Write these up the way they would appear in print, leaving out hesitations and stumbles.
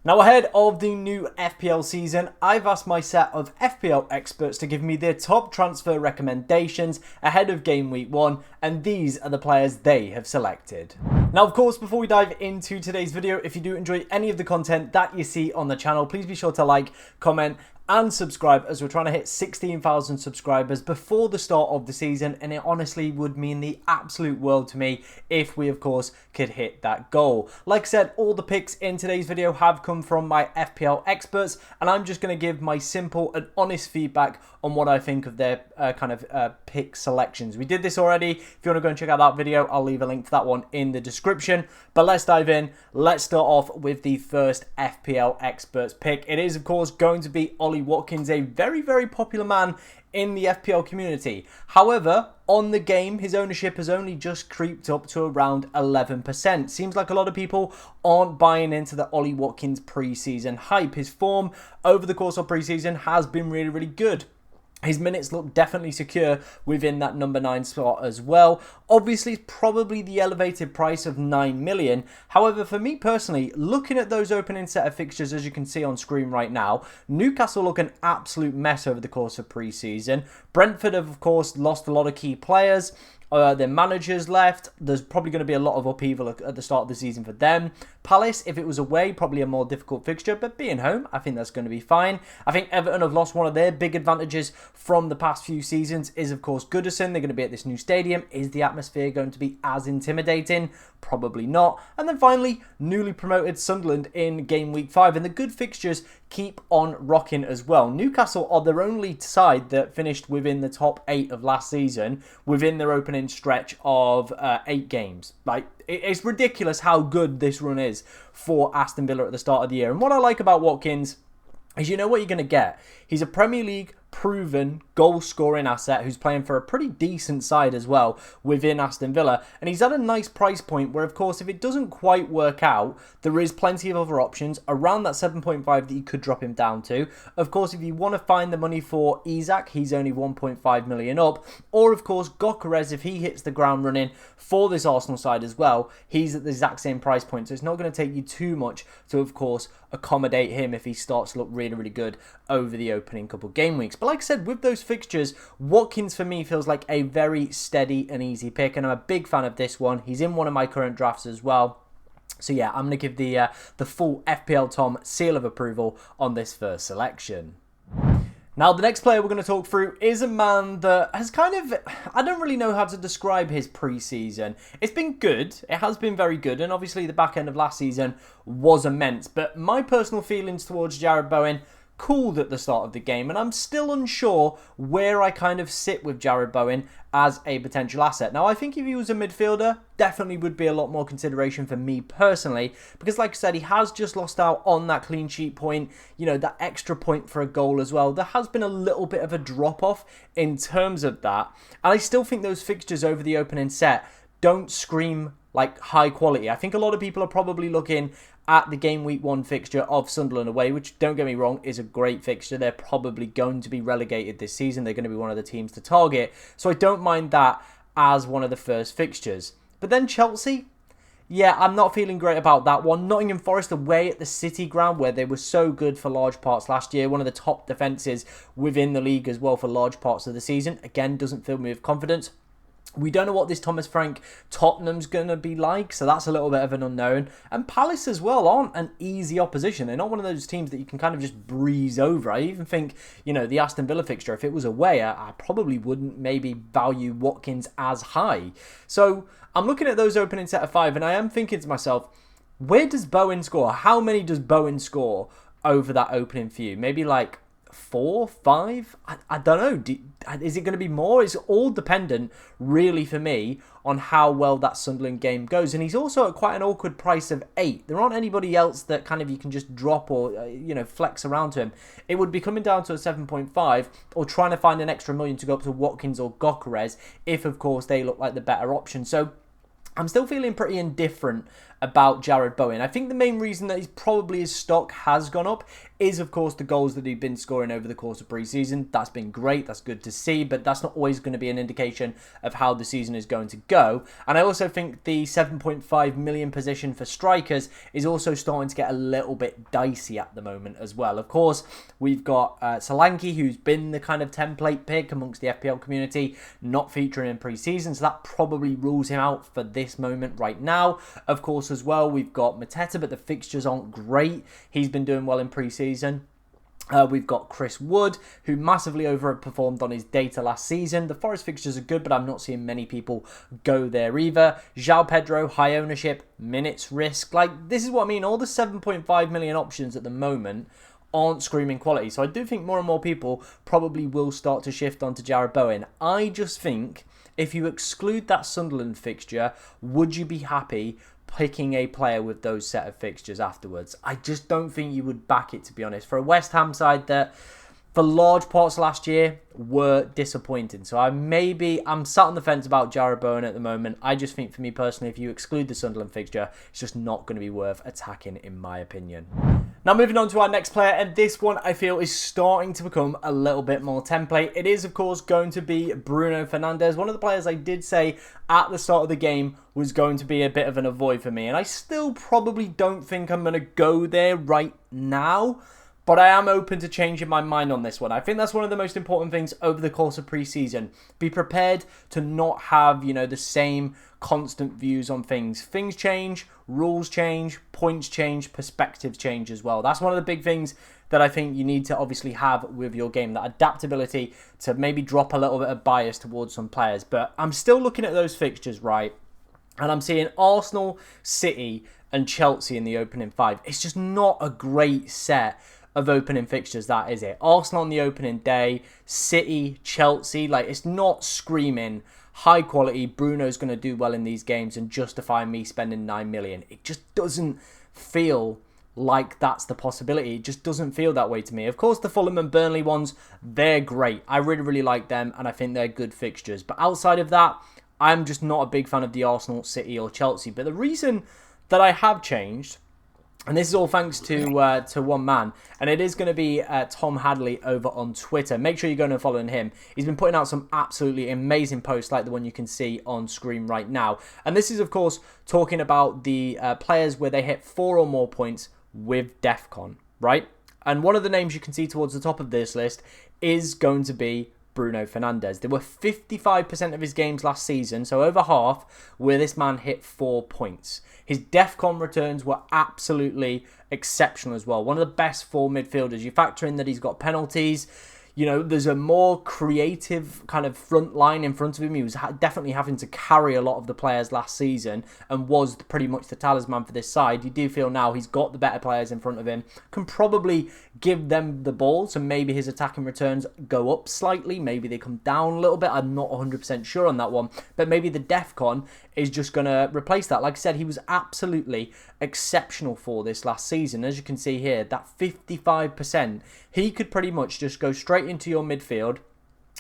Now, ahead of the new FPL season, I've asked my set of FPL experts to give me their top transfer recommendations ahead of game week 1, and these are the players they have selected. Now, of course, before we dive into today's video, if you do enjoy any of the content that you see on the channel, please be sure to like, comment, and subscribe, as we're trying to hit 16,000 subscribers before the start of the season, and it honestly would mean the absolute world to me if we of course could hit that goal. Like I said, all the picks in today's video have come from my FPL experts, and I'm just going to give my simple and honest feedback on what I think of their pick selections. We did this already. If you want to go and check out that video, I'll leave a link to that one in the description. But let's dive in. Let's start off with the first FPL experts pick. It is of course going to be Ollie Watkins, a very, very popular man in the FPL community. However, on the game, his ownership has only just creeped up to around 11%. Seems like a lot of people aren't buying into the Ollie Watkins preseason hype. His form over the course of preseason has been really, really good. His minutes look definitely secure within that number 9 spot as well. Obviously, it's probably the elevated price of 9 million. However, for me personally, looking at those opening set of fixtures, as you can see on screen right now, Newcastle look an absolute mess over the course of pre-season. Brentford have, of course, lost a lot of key players. Their managers left. There's probably going to be a lot of upheaval at the start of the season for them. Palace, if it was away, probably a more difficult fixture, but being home, I think that's going to be fine. I think Everton have lost one of their big advantages from the past few seasons is, of course, Goodison. They're going to be at this new stadium. Is the atmosphere going to be as intimidating? Probably not. And then finally, newly promoted Sunderland in game week 5. And the good fixtures keep on rocking as well. Newcastle are their only side that finished within the top 8 of last season within their opening stretch of 8 games. Like, it's ridiculous how good this run is for Aston Villa at the start of the year. And what I like about Watkins is, you know what you're going to get. He's a Premier League proven goal scoring asset who's playing for a pretty decent side as well within Aston Villa, and he's at a nice price point where, of course, if it doesn't quite work out, there is plenty of other options around that 7.5 that you could drop him down to. Of course, if you want to find the money for Isak, he's only 1.5 million up, or of course Gyökeres, if he hits the ground running for this Arsenal side as well, he's at the exact same price point, so it's not going to take you too much to, of course, accommodate him if he starts to look really, really good over the opening couple game weeks. But like I said, with those fixtures, Watkins for me feels like a very steady and easy pick, and I'm a big fan of this one. He's in one of my current drafts as well. So yeah, I'm going to give the full FPL Tom seal of approval on this first selection. Now, the next player we're going to talk through is a man that has I don't really know how to describe his pre-season. It's been good. It has been very good. And obviously the back end of last season was immense. But my personal feelings towards Jarrod Bowen cooled at the start of the game, and I'm still unsure where I kind of sit with Jarrod Bowen as a potential asset. Now, I think if he was a midfielder, definitely would be a lot more consideration for me personally, because like I said, he has just lost out on that clean sheet point, you know, that extra point for a goal as well. There has been a little bit of a drop off in terms of that, and I still think those fixtures over the opening set don't scream like high quality. I think a lot of people are probably looking at the game week 1 fixture of Sunderland away, which, don't get me wrong, is a great fixture. They're probably going to be relegated this season. They're going to be one of the teams to target. So I don't mind that as one of the first fixtures. But then Chelsea, yeah, I'm not feeling great about that one. Nottingham Forest away at the City ground, where they were so good for large parts last year. One of the top defences within the league as well for large parts of the season. Again, doesn't fill me with confidence. We don't know what this Thomas Frank Tottenham's going to be like, so that's a little bit of an unknown. And Palace as well aren't an easy opposition. They're not one of those teams that you can kind of just breeze over. I even think, you know, the Aston Villa fixture, if it was away, I probably wouldn't maybe value Watkins as high. So I'm looking at those opening set of 5, and I am thinking to myself, where does Bowen score? How many does Bowen score over that opening few? Maybe like 4, 5? I don't know. Is it going to be more? It's all dependent, really, for me, on how well that Sunderland game goes. And he's also at quite an awkward price of 8. There aren't anybody else that kind of you can just drop or, you know, flex around to him. It would be coming down to a 7.5 or trying to find an extra million to go up to Watkins or Gyökeres if, of course, they look like the better option. So I'm still feeling pretty indifferent about Jarrod Bowen. I think the main reason that his stock has gone up is, of course, the goals that he's been scoring over the course of pre-season. That's been great. That's good to see, but that's not always going to be an indication of how the season is going to go. And I also think the 7.5 million position for strikers is also starting to get a little bit dicey at the moment as well. Of course, we've got Solanke, who's been the kind of template pick amongst the FPL community, not featuring in pre-season, so that probably rules him out for this moment right now. Of course, as well, we've got Mateta, but the fixtures aren't great. He's been doing well in pre-season. We've got Chris Wood, who massively overperformed on his data last season. The Forest fixtures are good, but I'm not seeing many people go there either. João Pedro, high ownership, minutes risk. Like, this is what I mean. All the 7.5 million options at the moment aren't screaming quality. So I do think more and more people probably will start to shift onto Jarrod Bowen. I just think if you exclude that Sunderland fixture, would you be happy picking a player with those set of fixtures afterwards? I just don't think you would back it, to be honest. For a West Ham side that for large parts last year were disappointing. So I'm sat on the fence about Jarrod Bowen at the moment. I just think, for me personally, if you exclude the Sunderland fixture, it's just not going to be worth attacking, in my opinion. Now, moving on to our next player, and this one I feel is starting to become a little bit more template. It is, of course, going to be Bruno Fernandes, one of the players I did say at the start of the game was going to be a bit of an avoid for me, and I still probably don't think I'm going to go there right now. But I am open to changing my mind on this one. I think that's one of the most important things over the course of pre-season. Be prepared to not have, the same constant views on things. Things change, rules change, points change, perspectives change as well. That's one of the big things that I think you need to obviously have with your game. That adaptability to maybe drop a little bit of bias towards some players. But I'm still looking at those fixtures, right? And I'm seeing Arsenal, City and Chelsea in the opening 5. It's just not a great set of opening fixtures, that is it. Arsenal on the opening day, City, Chelsea, like, it's not screaming high quality. Bruno's going to do well in these games and justify me spending 9 million. It just doesn't feel like that's the possibility. It just doesn't feel that way to me. Of course, the Fulham and Burnley ones, they're great. I really, really like them and I think they're good fixtures. But outside of that, I'm just not a big fan of the Arsenal, City or Chelsea. But the reason that I have changed, and this is all thanks to one man, and it is going to be Tom Hadley over on Twitter. Make sure you're going and following him. He's been putting out some absolutely amazing posts like the one you can see on screen right now. And this is, of course, talking about the players where they hit 4 or more points with Defcon, right? And one of the names you can see towards the top of this list is going to be Bruno Fernandes. There were 55% of his games last season, so over half, where this man hit 4 points. His Defcon returns were absolutely exceptional as well. One of the best 4 midfielders. You factor in that he's got penalties. There's a more creative kind of front line in front of him. He was definitely having to carry a lot of the players last season and was pretty much the talisman for this side. You do feel now he's got the better players in front of him, can probably give them the ball, so maybe his attacking returns go up slightly, maybe they come down a little bit. I'm not 100% sure on that one, but maybe the Defcon is just going to replace that. Like I said, he was absolutely exceptional for this last season. As you can see here, that 55%, he could pretty much just go straight into your midfield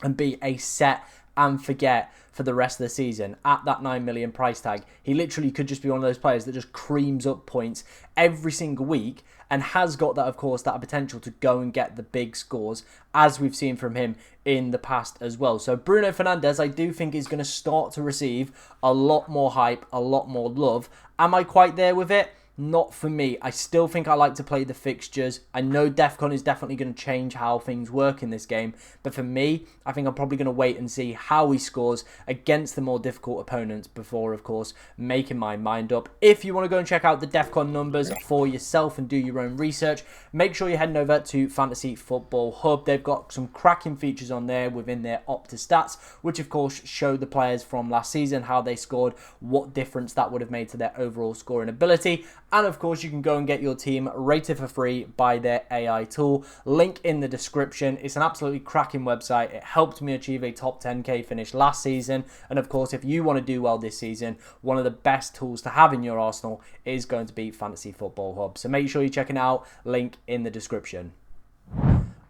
and be a set and forget for the rest of the season at that 9 million price tag. He literally could just be one of those players that just creams up points every single week and has got that, of course, that potential to go and get the big scores, as we've seen from him in the past as well. So Bruno Fernandes, I do think, is going to start to receive a lot more hype, a lot more love. Am I quite there with it? Not for me. I still think I like to play the fixtures. I know Defcon is definitely going to change how things work in this game, but for me, I think I'm probably going to wait and see how he scores against the more difficult opponents before, of course, making my mind up. If you want to go and check out the Defcon numbers for yourself and do your own research, make sure you're heading over to Fantasy Football Hub. They've got some cracking features on there within their Opta stats, which of course show the players from last season, how they scored, what difference that would have made to their overall scoring ability. And of course, you can go and get your team rated for free by their AI tool. Link in the description. It's an absolutely cracking website. It helped me achieve a top 10k finish last season. And of course, if you want to do well this season, one of the best tools to have in your arsenal is going to be Fantasy Football Hub. So make sure you're checking out. Link in the description.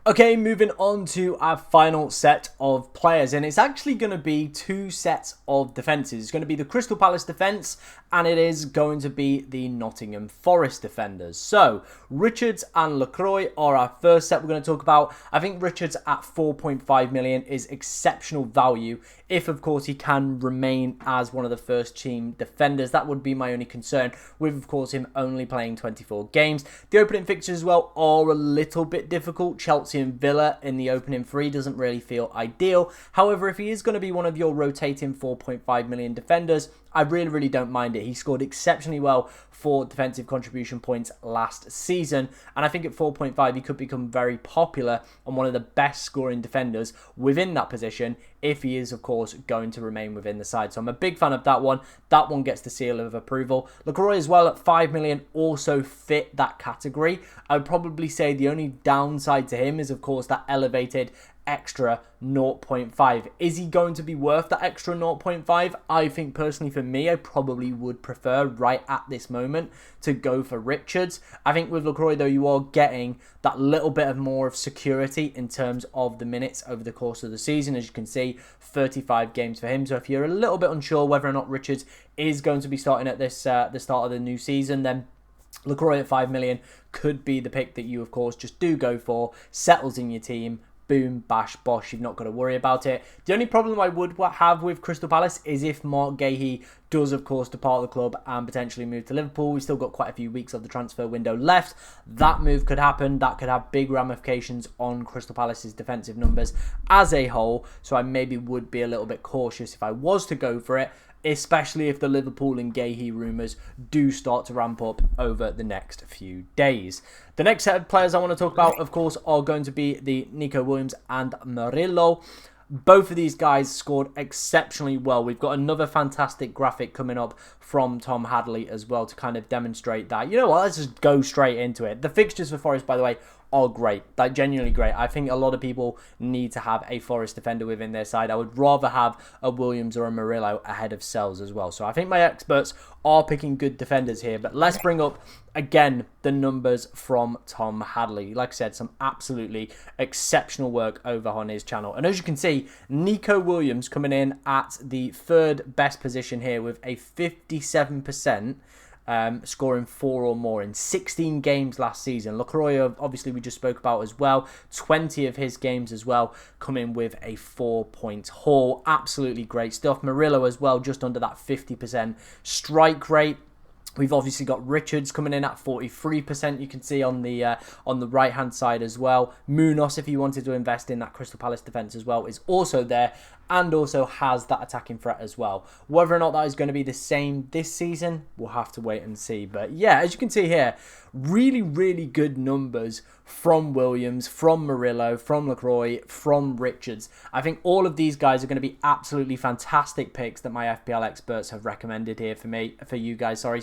Okay, moving on to our final set of players, and it's actually going to be 2 sets of defences. It's going to be the Crystal Palace defence and it is going to be the Nottingham Forest defenders. So, Richards and Lacroix are our first set we're going to talk about. I think Richards at 4.5 million is exceptional value if, of course, he can remain as one of the first team defenders. That would be my only concern with, of course, him only playing 24 games. The opening fixtures as well are a little bit difficult. Chelsea and Villa in the opening three doesn't really feel ideal. However, if he is going to be one of your rotating 4.5 million defenders, I really don't mind it. He scored exceptionally well for defensive contribution points last season, and I think at 4.5 he could become very popular and one of the best scoring defenders within that position if he is, of course, going to remain within the side. So I'm a big fan of that one. That one gets the seal of approval. Lacroix as well at 5 million also fit that category. I would probably say the only downside to him is, of course, that elevated extra 0.5. Is he going to be worth that extra 0.5? I think personally for me, I probably would prefer right at this moment to go for Richards. I think with Lacroix though, you are getting that little bit of more of security in terms of the minutes over the course of the season. As you can see, 35 games for him. So if you're a little bit unsure whether or not Richards is going to be starting at this the start of the new season, then Lacroix at 5 million could be the pick that you, of course, just do go for. Settles in your team. Boom, bash, bosh, you've not got to worry about it. The only problem I would have with Crystal Palace is if Mark Gahey does, of course, depart the club and potentially move to Liverpool. We've still got quite a few weeks of the transfer window left. That move could happen. That could have big ramifications on Crystal Palace's defensive numbers as a whole. So I maybe would be a little bit cautious if I was to go for it, especially if the Liverpool and Gahey rumours do start to ramp up over the next few days. The next set of players I want to talk about, of course, are going to be the Nico Williams and Murillo. Both of these guys scored exceptionally well. We've got another fantastic graphic coming up from Tom Hadley as well to kind of demonstrate that. You know what, let's just go straight into it. The fixtures for Forest, by the way, are great, like genuinely great. I think a lot of people need to have a Forest defender within their side. I would rather have a Williams or a Murillo ahead of Sells as well. So I think my experts are picking good defenders here, but let's bring up again the numbers from Tom Hadley. Like I said, some absolutely exceptional work over on his channel. And as you can see, Nico Williams coming in at the third best position here with a 57%. Scoring 4 or more in 16 games last season. Lacroix, obviously, we just spoke about as well. 20 of his games as well coming with a 4-point haul. Absolutely great stuff. Murillo as well, just under that 50% strike rate. We've obviously got Richards coming in at 43%. You can see on the right-hand side as well. Munoz, if you wanted to invest in that Crystal Palace defence as well, is also there and also has that attacking threat as well. Whether or not that is going to be the same this season, we'll have to wait and see. But yeah, as you can see here, really good numbers from Williams, from Murillo, from Lacroix, from Richards. I think all of these guys are going to be absolutely fantastic picks that my FPL experts have recommended here for you guys. Sorry.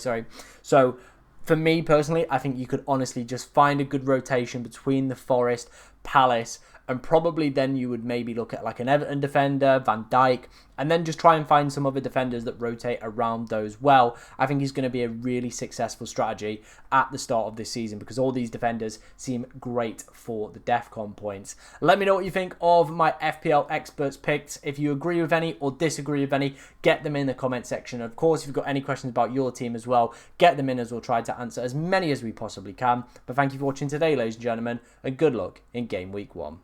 So for me personally, I think you could honestly just find a good rotation between the Forest, Palace, and probably then you would maybe look at like an Everton defender, Van Dijk, and then just try and find some other defenders that rotate around those well. I think he's going to be a really successful strategy at the start of this season because all these defenders seem great for the Defcon points. Let me know what you think of my FPL experts picks. If you agree with any or disagree with any, get them in the comment section. Of course, if you've got any questions about your team as well, get them in as we'll try to answer as many as we possibly can. But thank you for watching today, ladies and gentlemen, and good luck in game week 1.